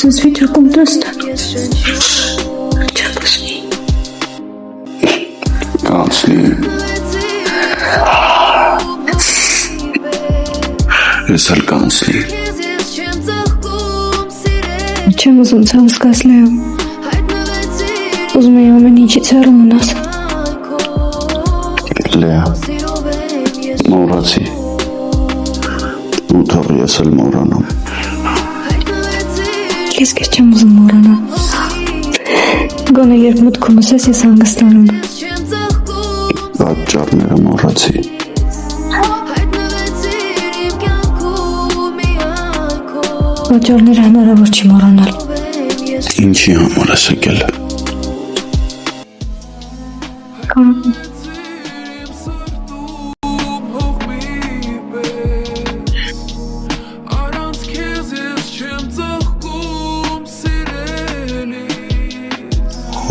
Ես վիճակում տեստան։ Կանցնի։ Ես էլ կանցնի։ Չեմ ուզում ցավսկաս Լեո։ Ուզում եմ ամեն ինչից հեռու մնաս։ Լեա, մոռացի։ Ու թող ես էլ մոռանամ։ Ես քեզ չեմ ուզում մոռանալ։ Գոնե երբ մտքումս ես հանգստանում։ Պատճառները մոռացի։ Պատճառները հնարավոր չի մոռանալ։ Ինչի համար ես եկել։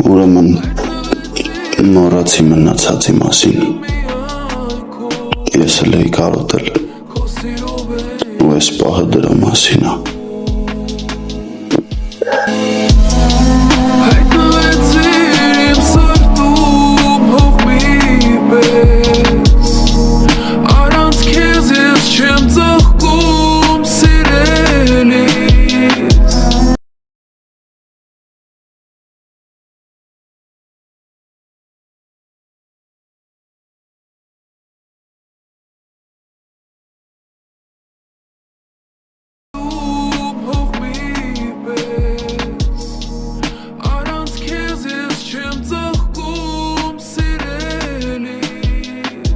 Ուրեմն մոռացի մնացածի մասին։ Ես էլ էի կարոտել։ Ու այս պահը դրա մասին է։